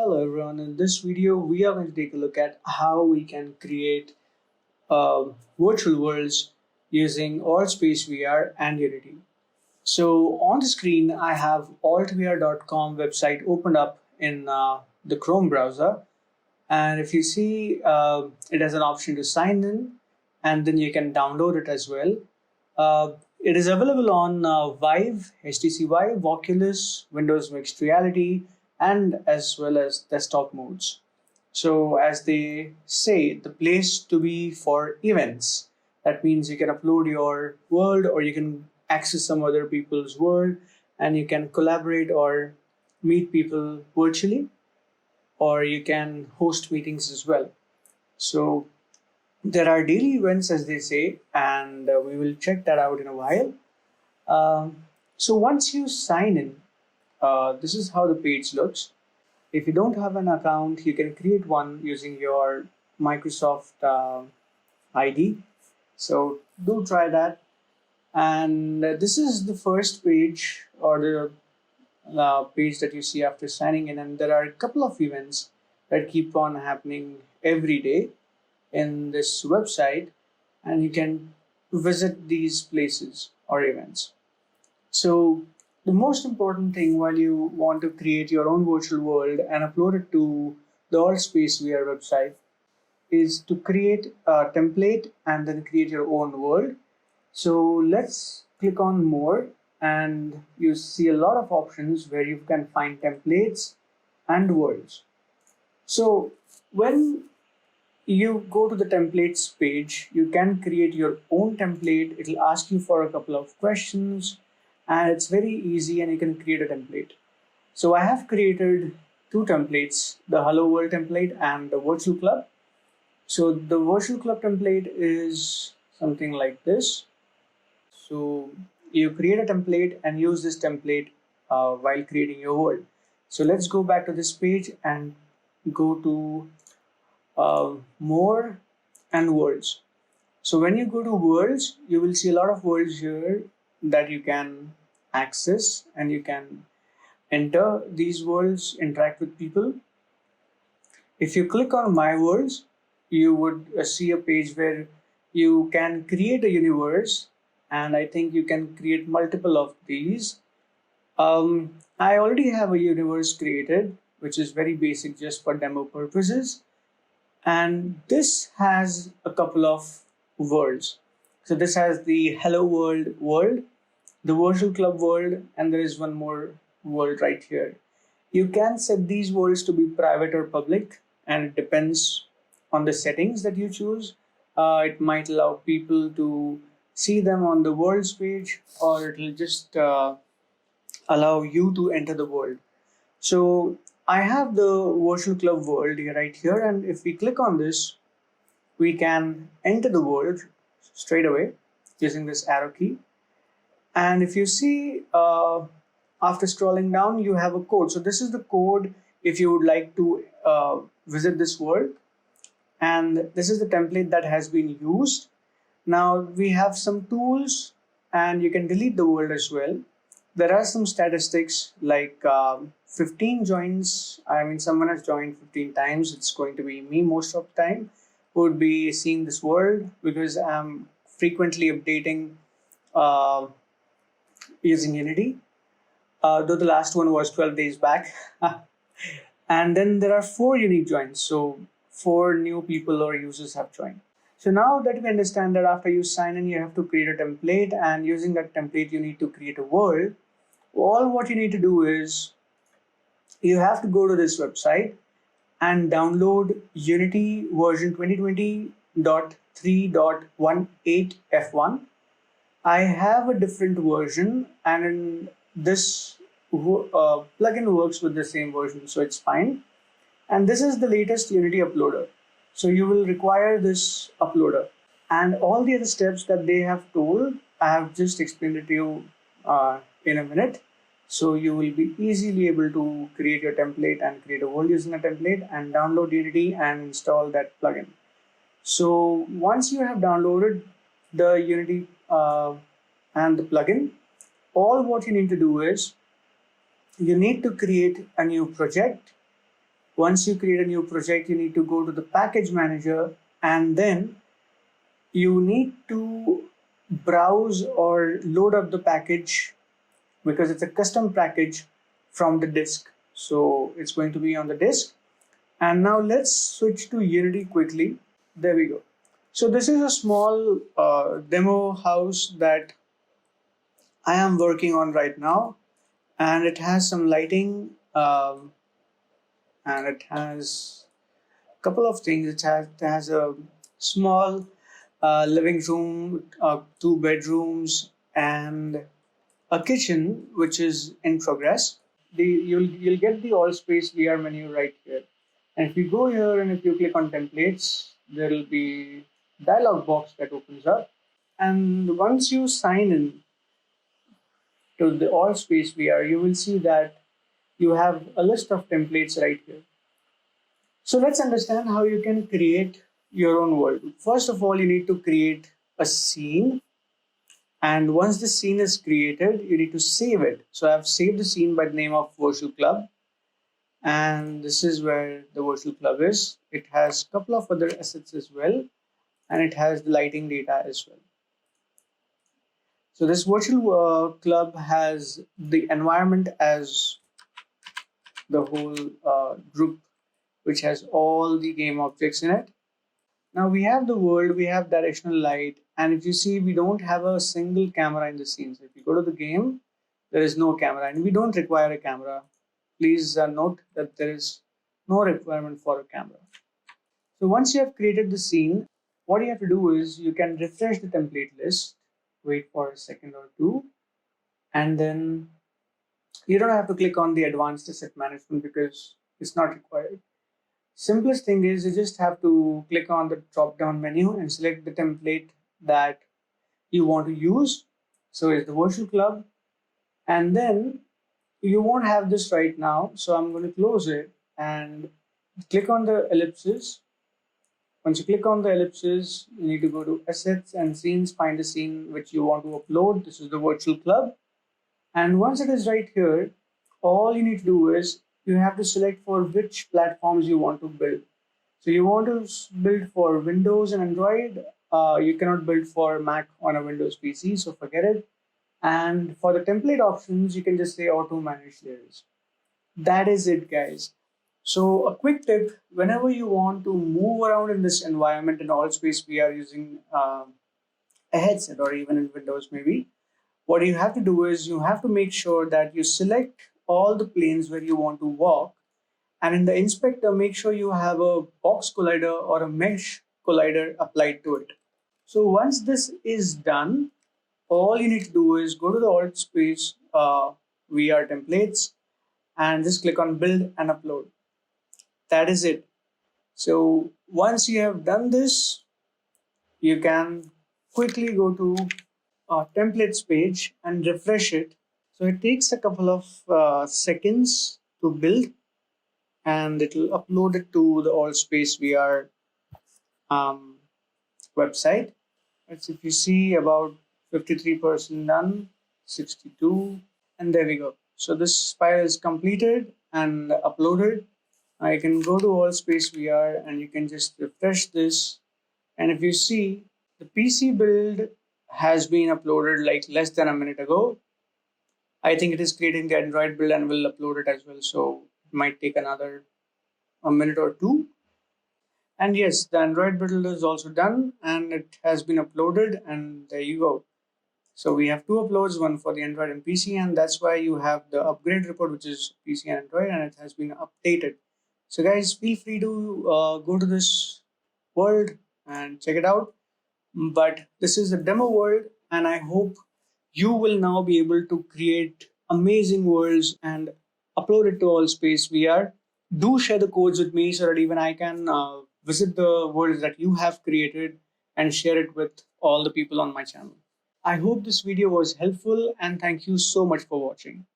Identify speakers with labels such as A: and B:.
A: Hello everyone, in this video we are going to take a look at how we can create virtual worlds using AltspaceVR and Unity. So on the screen I have altvr.com website opened up in the Chrome browser, and if you see it has an option to sign in and then you can download it as well. It is available on Vive, HTC Vive, Oculus, Windows Mixed Reality, and as well as desktop modes. So as they say, the place to be for events. That means you can upload your world or you can access some other people's world and you can collaborate or meet people virtually, or you can host meetings as well. So there are daily events, as they say, and we will check that out in a while. So once you sign in, this is how the page looks. If you don't have an account, you can create one using your Microsoft ID. So do try that. And this is the first page, or the page that you see after signing in. And there are a couple of events that keep on happening every day in this website, and you can visit these places or events. So the most important thing while you want to create your own virtual world and upload it to the AltspaceVR website is to create a template and then create your own world. So let's click on more, and you see a lot of options where you can find templates and worlds. So when you go to the templates page, you can create your own template. It will ask you for a couple of questions, and it's very easy, and you can create a template. So I have created two templates, the Hello World template and the Virtual Club. So the Virtual Club template is something like this. So you create a template and use this template while creating your world. So let's go back to this page and go to more and worlds. So when you go to worlds, you will see a lot of worlds here that you can access, and you can enter these worlds, interact with people. If you click on my worlds, you would see a page where you can create a universe, and I think you can create multiple of these. I already have a universe created, which is very basic just for demo purposes. And this has a couple of worlds. So this has the Hello World, the Virtual Club world, and there is one more world right here. You can set these worlds to be private or public, and it depends on the settings that you choose. It might allow people to see them on the worlds page, or it will just allow you to enter the world. So I have the Virtual Club world right here, and if we click on this, we can enter the world straight away using this arrow key. And if you see, after scrolling down, you have a code. So this is the code if you would like to visit this world. And this is the template that has been used. Now we have some tools, and you can delete the world as well. There are some statistics like 15 joins. I mean, someone has joined 15 times. It's going to be me most of the time who would be seeing this world, because I'm frequently updating using Unity, though the last one was 12 days back. And then there are 4 unique joins. So 4 new people or users have joined. So now that we understand that after you sign in, you have to create a template, and using that template, you need to create a world. All what you need to do is you have to go to this website and download Unity version 2020.3.18 F1. I have a different version, and this plugin works with the same version, so it's fine. And this is the latest Unity uploader. So you will require this uploader, and all the other steps that they have told, I have just explained it to you in a minute. So you will be easily able to create your template and create a world using a template, and download Unity and install that plugin. So once you have downloaded the Unity and the plugin, all what you need to do is you need to create a new project, Once you create a new project, you need to go to the package manager, and then you need to browse or load up the package because it's a custom package from the disk. So it's going to be on the disk. And now let's switch to Unity quickly. There we go. So this is a small demo house that I am working on right now, and it has some lighting, and it has a couple of things. It has a small living room, two bedrooms, and a kitchen which is in progress. You'll get the AltspaceVR VR menu right here, and if you go here and if you click on templates, there will be dialog box that opens up, and once you sign in to the AltspaceVR VR, you will see that you have a list of templates right here. So let's understand how you can create your own world. First of all, you need to create a scene. And once the scene is created, you need to save it. So I've saved the scene by the name of Virtual Club. And this is where the Virtual Club is. It has a couple of other assets as well. And it has the lighting data as well. So this Virtual Club has the environment as the whole group, which has all the game objects in it. Now we have the world, we have directional light, and if you see, we don't have a single camera in the scene. So if you go to the game, there is no camera, and we don't require a camera. Please note that there is no requirement for a camera. So once you have created the scene, what you have to do is you can refresh the template list, wait for a second or two, and then you don't have to click on the advanced asset management because it's not required. Simplest thing is you just have to click on the drop down menu and select the template that you want to use. So it's the Virtual Club, and then you won't have this right now. So I'm going to close it and click on the ellipses. Once you click on the ellipses, you need to go to assets and scenes, find the scene which you want to upload. This is the Virtual Club. And once it is right here, all you need to do is you have to select for which platforms you want to build. So you want to build for Windows and Android. You cannot build for Mac on a Windows PC, so forget it. And for the template options, you can just say auto manage layers. That is it, guys. So a quick tip, whenever you want to move around in this environment in AltspaceVR we are using a headset or even in Windows maybe, what you have to do is you have to make sure that you select all the planes where you want to walk, and in the inspector make sure you have a box collider or a mesh collider applied to it. So once this is done, all you need to do is go to the AltspaceVR VR templates and just click on build and upload. That is it. So once you have done this, you can quickly go to templates page and refresh it. So it takes a couple of seconds to build, and it will upload it to the AltspaceVR website. As if you see, about 53% done, 62, and there we go. So this file is completed and uploaded. I can go to AltspaceVR and you can just refresh this, and if you see, the PC build has been uploaded like less than a minute ago. I think it is creating the Android build and will upload it as well. So it might take another a minute or two. And yes, the Android build is also done and it has been uploaded, and there you go. So we have two uploads, one for the Android and PC, and that's why you have the upgrade report, which is PC and Android, and it has been updated. So guys, feel free to go to this world and check it out. But this is a demo world, and I hope you will now be able to create amazing worlds and upload it to AltspaceVR. Do share the codes with me so that even I can visit the worlds that you have created and share it with all the people on my channel. I hope this video was helpful, and thank you so much for watching.